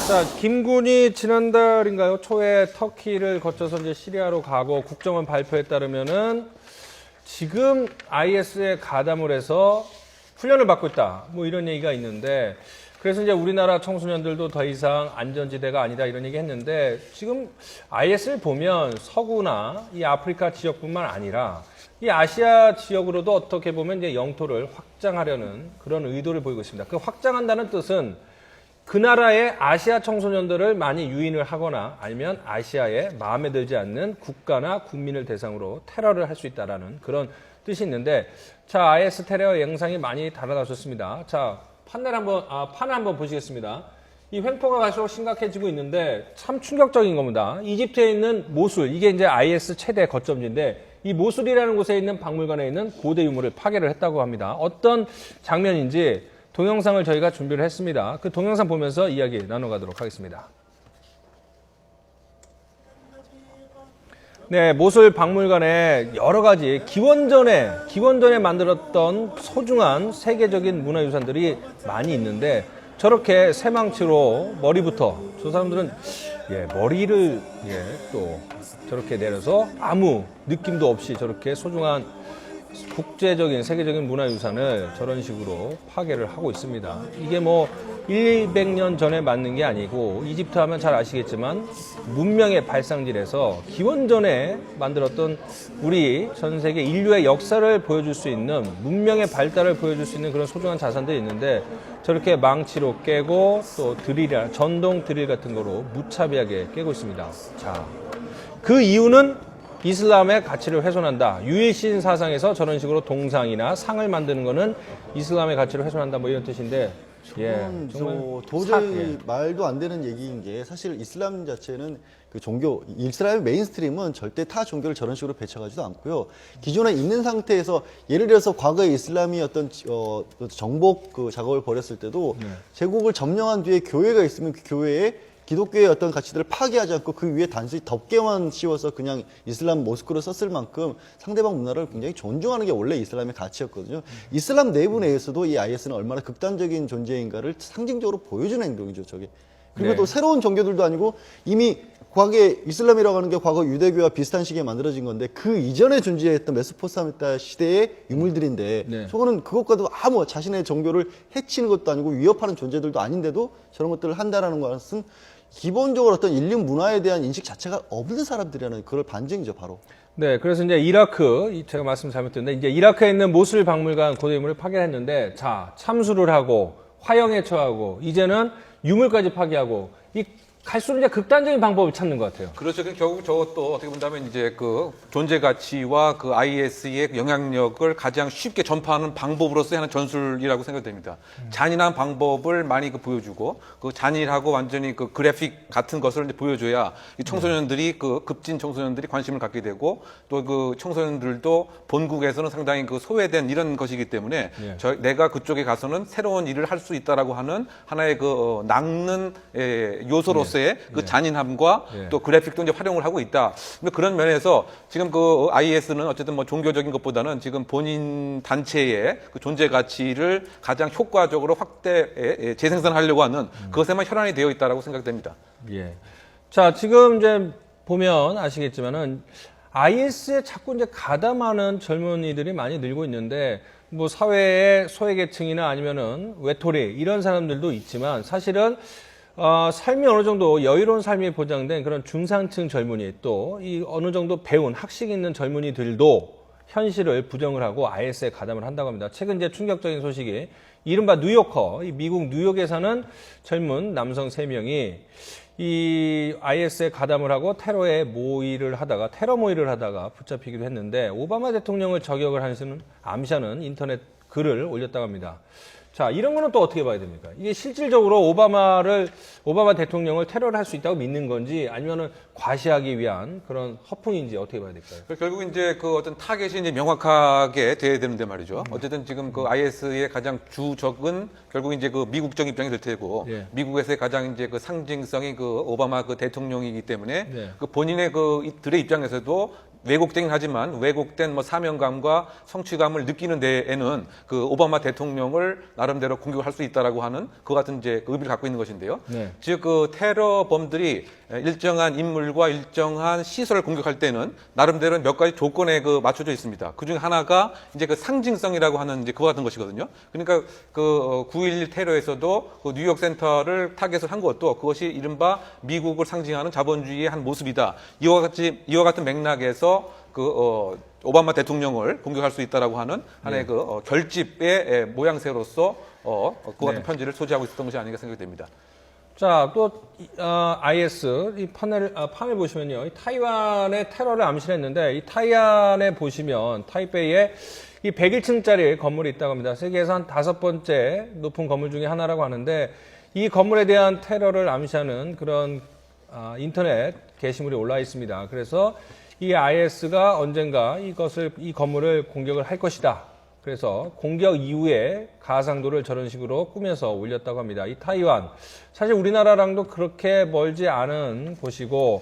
자, 김군이 지난달인가요? 초에 터키를 거쳐서 이제 시리아로 가고 국정원 발표에 따르면은 지금 IS에 가담을 해서 훈련을 받고 있다. 뭐 이런 얘기가 있는데 그래서 이제 우리나라 청소년들도 더 이상 안전지대가 아니다 이런 얘기 했는데 지금 IS를 보면 서구나 이 아프리카 지역뿐만 아니라 이 아시아 지역으로도 어떻게 보면 이제 영토를 확장하려는 그런 의도를 보이고 있습니다. 그 확장한다는 뜻은 그 나라의 아시아 청소년들을 많이 유인을 하거나 아니면 아시아에 마음에 들지 않는 국가나 국민을 대상으로 테러를 할 수 있다라는 그런 뜻이 있는데 자, IS 테러 영상이 많이 달아나셨습니다. 자, 판을 한번 보시겠습니다. 이 횡포가 갈수록 심각해지고 있는데 참 충격적인 겁니다. 이집트에 있는 모술, 이게 이제 IS 최대 거점지인데 이 모술이라는 곳에 있는 박물관에 있는 고대 유물을 파괴를 했다고 합니다. 어떤 장면인지 동영상을 저희가 준비를 했습니다. 그 동영상 보면서 이야기 나눠가도록 하겠습니다. 네, 모술 박물관에 여러 가지 기원전에 만들었던 소중한 세계적인 문화유산들이 많이 있는데 저렇게 새망치로 머리부터 저 사람들은 머리를 또 저렇게 내려서 아무 느낌도 없이 저렇게 소중한 국제적인 세계적인 문화유산을 저런 식으로 파괴를 하고 있습니다. 이게 뭐 200년 전에 만든 게 아니고 이집트 하면 잘 아시겠지만 문명의 발상지에서 기원전에 만들었던 우리 전 세계 인류의 역사를 보여줄 수 있는 문명의 발달을 보여줄 수 있는 그런 소중한 자산들이 있는데 저렇게 망치로 깨고 또 전동 드릴 같은 거로 무차별하게 깨고 있습니다. 자, 그 이유는 이슬람의 가치를 훼손한다. 유일신 사상에서 저런 식으로 동상이나 상을 만드는 거는 이슬람의 가치를 훼손한다. 뭐 이런 뜻인데, 정말 도저히 말도 안 되는 얘기인 게 사실 이슬람 자체는 그 종교, 이슬람의 메인스트림은 절대 타 종교를 저런 식으로 배척하지도 않고요. 기존에 있는 상태에서 예를 들어서 과거에 이슬람이 어떤 정복 그 작업을 벌였을 때도 제국을 점령한 뒤에 교회가 있으면 그 교회에 기독교의 어떤 가치들을 파괴하지 않고 그 위에 단순히 덮개만 씌워서 그냥 이슬람 모스크로 썼을 만큼 상대방 문화를 굉장히 존중하는 게 원래 이슬람의 가치였거든요. 이슬람 내부 내에서도 이 IS는 얼마나 극단적인 존재인가를 상징적으로 보여주는 행동이죠, 저게. 그리고 또 새로운 종교들도 아니고 이미 과거에 이슬람이라고 하는 게 과거 유대교와 비슷한 시기에 만들어진 건데 그 이전에 존재했던 메소포타미아 시대의 유물들인데 저거는 그것과도 아무 자신의 종교를 해치는 것도 아니고 위협하는 존재들도 아닌데도 저런 것들을 한다라는 것은 기본적으로 어떤 인류 문화에 대한 인식 자체가 없는 사람들이라는 그걸 반증이죠, 바로. 네, 그래서 이제 이라크, 제가 말씀 잘못드렸는데, 이제 이라크에 있는 모술 박물관 고대유물을 파괴했는데, 자, 참수를 하고, 화형에 처하고, 이제는 유물까지 파괴하고, 갈수록 이제 극단적인 방법을 찾는 것 같아요. 그렇죠. 결국 저것도 어떻게 본다면 이제 그 존재 가치와 그 IS의 영향력을 가장 쉽게 전파하는 방법으로서의 하는 전술이라고 생각됩니다. 잔인한 방법을 많이 보여주고 그 잔인하고 완전히 그 그래픽 같은 것을 이제 보여줘야 이 청소년들이 그 급진 청소년들이 관심을 갖게 되고 또 그 청소년들도 본국에서는 상당히 그 소외된 이런 것이기 때문에 내가 그쪽에 가서는 새로운 일을 할 수 있다라고 하는 하나의 그 낚는 요소로서 그 잔인함과 또 그래픽도 이제 활용을 하고 있다. 근데 그런 면에서 지금 그 IS는 어쨌든 뭐 종교적인 것보다는 지금 본인 단체의 그 존재 가치를 가장 효과적으로 재생산하려고 하는 그것에만 혈안이 되어 있다라고 생각됩니다. 예. 자, 지금 이제 보면 아시겠지만은 IS에 자꾸 이제 가담하는 젊은이들이 많이 늘고 있는데 뭐 사회의 소외계층이나 아니면은 외톨이 이런 사람들도 있지만 사실은 삶이 어느 정도 여유로운 삶이 보장된 그런 중산층 젊은이 또 이 어느 정도 배운 학식 있는 젊은이들도 현실을 부정을 하고 IS에 가담을 한다고 합니다. 최근 이제 충격적인 소식이 이른바 뉴요커, 이 미국 뉴욕에 사는 젊은 남성 3명이 이 IS에 가담을 하고 테러 모의를 하다가 붙잡히기도 했는데 오바마 대통령을 저격을 하는 암시하는 인터넷 글을 올렸다고 합니다. 자, 이런 거는 또 어떻게 봐야 됩니까? 이게 실질적으로 오바마 대통령을 테러를 할 수 있다고 믿는 건지 아니면은 과시하기 위한 그런 허풍인지 어떻게 봐야 될까요? 결국 이제 그 어떤 타겟이 이제 명확하게 돼야 되는데 말이죠. 어쨌든 지금 그 IS의 가장 주적은 결국 이제 그 미국적 입장이 될 테고 미국에서의 가장 이제 그 상징성이 그 오바마 그 대통령이기 때문에 그 본인의 그 이들의 입장에서도 왜곡되긴 하지만 왜곡된 뭐 사명감과 성취감을 느끼는 데에는 그 오바마 대통령을 나름대로 공격할 수 있다라고 하는 그 같은 이제 의미를 갖고 있는 것인데요. 즉 그 테러범들이 일정한 인물과 일정한 시설을 공격할 때는 나름대로 몇 가지 조건에 그 맞춰져 있습니다. 그 중에 하나가 이제 그 상징성이라고 하는 이제 그와 같은 것이거든요. 그러니까 그 9.11 테러에서도 그 뉴욕 센터를 타겟을 한 것도 그것이 이른바 미국을 상징하는 자본주의의 한 모습이다. 이와 같은 맥락에서 오바마 대통령을 공격할 수 있다라고 하는 하나의 그 결집의 모양새로서 그와 같은 편지를 소지하고 있었던 것이 아닌가 생각이 됩니다. 자, 또 IS 이 판을 보시면요, 이 타이완의 테러를 암시했는데 이 타이완에 보시면 타이베이에 이 101층짜리 건물이 있다고 합니다. 세계에서 한 5번째 높은 건물 중에 하나라고 하는데 이 건물에 대한 테러를 암시하는 그런 인터넷 게시물이 올라 있습니다. 그래서 이 IS가 언젠가 이 건물을 공격을 할 것이다. 그래서 공격 이후에 가상도를 저런 식으로 꾸며서 올렸다고 합니다. 이 타이완, 사실 우리나라랑도 그렇게 멀지 않은 곳이고,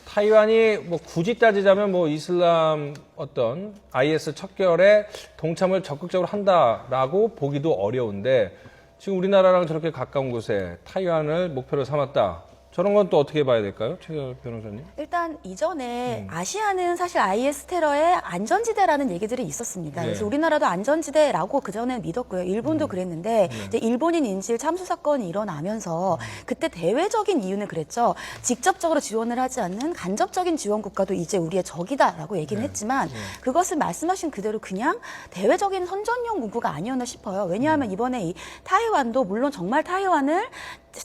타이완이 뭐 굳이 따지자면 뭐 이슬람 어떤 IS 척결에 동참을 적극적으로 한다라고 보기도 어려운데, 지금 우리나라랑 저렇게 가까운 곳에 타이완을 목표로 삼았다. 저런 건 또 어떻게 봐야 될까요? 최 변호사님? 일단 이전에 아시아는 사실 IS 테러의 안전지대라는 얘기들이 있었습니다. 네. 그래서 우리나라도 안전지대라고 그전에 믿었고요. 일본도 그랬는데 이제 일본인 인질 참수 사건이 일어나면서 그때 대외적인 이유는 그랬죠. 직접적으로 지원을 하지 않는 간접적인 지원 국가도 이제 우리의 적이다라고 얘기는 했지만 그것을 말씀하신 그대로 그냥 대외적인 선전용 문구가 아니었나 싶어요. 왜냐하면 이번에 이 타이완도 물론 정말 타이완을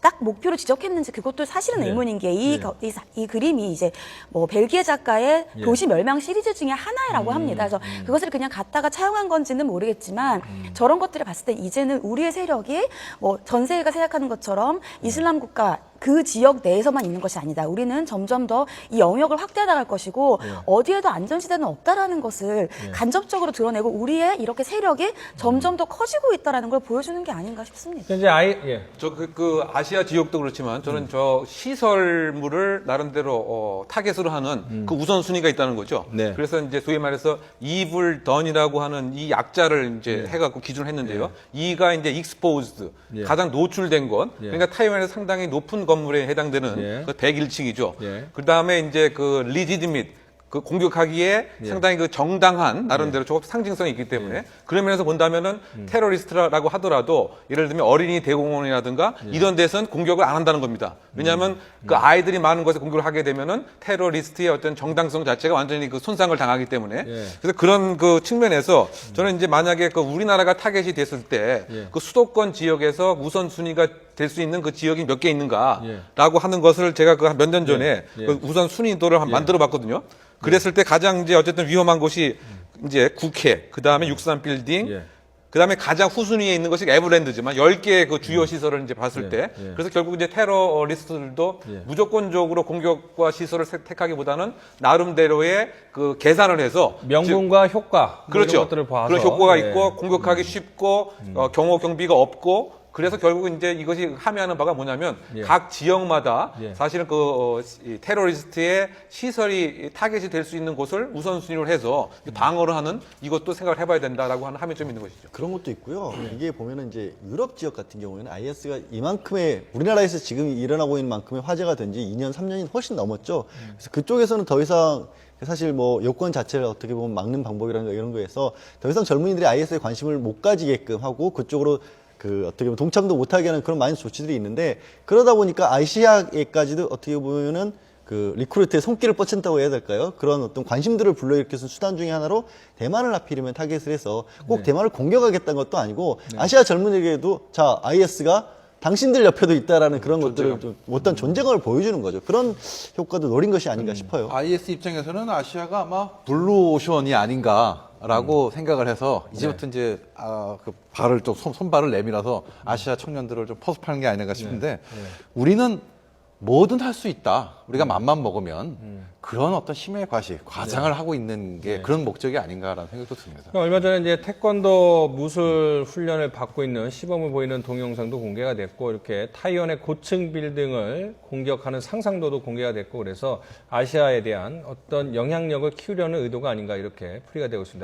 딱 목표로 지적했는지 그것도 사실은 의문인 게 이 그림이 이제 뭐 벨기에 작가의 도시 멸망 시리즈 중에 하나라고 합니다. 그래서 그것을 그냥 갖다가 차용한 건지는 모르겠지만 저런 것들을 봤을 때 이제는 우리의 세력이 뭐 전 세계가 생각하는 것처럼 이슬람 국가 그 지역 내에서만 있는 것이 아니다. 우리는 점점 더 이 영역을 확대해 나갈 것이고 어디에도 안전지대는 없다라는 것을 간접적으로 드러내고 우리의 이렇게 세력이 점점 더 커지고 있다라는 걸 보여주는 게 아닌가 싶습니다. 이제 저 그 아시아 지역도 그렇지만 저는 저 시설물을 나름대로 타겟으로 하는 그 우선순위가 있다는 거죠. 네. 그래서 이제 소위 말해서 evil done이라고 하는 이 약자를 이제 해갖고 기준을 했는데요. 이가 이제 exposed, 가장 노출된 것. 그러니까 타이완에서 상당히 높은 건물에 해당되는 그 101층이죠. 그 다음에 이제 그 legitimate, 그 공격하기에 상당히 그 정당한 나름대로 조금 상징성이 있기 때문에 그런 면에서 본다면은 테러리스트라고 하더라도 예를 들면 어린이 대공원이라든가 이런 데서는 공격을 안 한다는 겁니다. 왜냐하면 그 아이들이 많은 곳에 공격을 하게 되면은 테러리스트의 어떤 정당성 자체가 완전히 그 손상을 당하기 때문에 그래서 그런 그 측면에서 저는 이제 만약에 그 우리나라가 타겟이 됐을 때 그 수도권 지역에서 우선순위가 될 수 있는 그 지역이 몇 개 있는가라고 하는 것을 제가 그 몇 년 전에 그 우선 순위도를 만들어 봤거든요. 그랬을 때 가장 이제 어쨌든 위험한 곳이 이제 국회, 그 다음에 63 빌딩, 그 다음에 가장 후순위에 있는 것이 에버랜드지만 10개의 그 주요 시설을 이제 봤을 때 그래서 결국 이제 테러리스트들도 무조건적으로 공격과 시설을 택하기보다는 나름대로의 그 계산을 해서 명분과 효과 뭐 그렇죠. 이런 것들을 봐서 그런 효과가 있고 공격하기 쉽고 경호 경비가 없고 그래서 결국은 이제 이것이 함의하는 바가 뭐냐면 각 지역마다 사실은 이 테러리스트의 시설이 타겟이 될 수 있는 곳을 우선순위로 해서 방어를 하는 이것도 생각을 해봐야 된다라고 하는 함의점이 있는 것이죠. 그런 것도 있고요. 이게 보면은 이제 유럽 지역 같은 경우에는 IS가 이만큼의 우리나라에서 지금 일어나고 있는 만큼의 화제가 된 지 2년, 3년이 훨씬 넘었죠. 그래서 그쪽에서는 더 이상 사실 뭐 여권 자체를 어떻게 보면 막는 방법이라는 거 이런 거에서 더 이상 젊은이들이 IS에 관심을 못 가지게끔 하고 그쪽으로 그 어떻게 보면 동참도 못하게 하는 그런 많은 조치들이 있는데 그러다 보니까 아시아에까지도 어떻게 보면은 그 리크루트의 손길을 뻗친다고 해야 될까요? 그런 어떤 관심들을 불러일으키는 수단 중에 하나로 대만을 하필이면 타겟을 해서 꼭 대만을 공격하겠다는 것도 아니고 아시아 젊은이에게도 자 IS가 당신들 옆에도 있다라는 그런 것들을 좀 어떤 존재감을 보여주는 거죠. 그런 효과도 노린 것이 아닌가 싶어요. IS 입장에서는 아시아가 아마 블루오션이 아닌가라고 생각을 해서 이제부터 이제 그 발을 좀 손발을 내밀어서 아시아 청년들을 좀 포섭하는 게 아닌가 싶은데 우리는 뭐든 할 수 있다. 우리가 맘만 먹으면 그런 어떤 힘의 과장을 하고 있는 게 그런 목적이 아닌가라는 생각도 듭니다. 얼마 전에 이제 태권도 무술 훈련을 받고 있는 시범을 보이는 동영상도 공개가 됐고 이렇게 타이완의 고층 빌딩을 공격하는 상상도도 공개가 됐고 그래서 아시아에 대한 어떤 영향력을 키우려는 의도가 아닌가 이렇게 풀이가 되고 있습니다.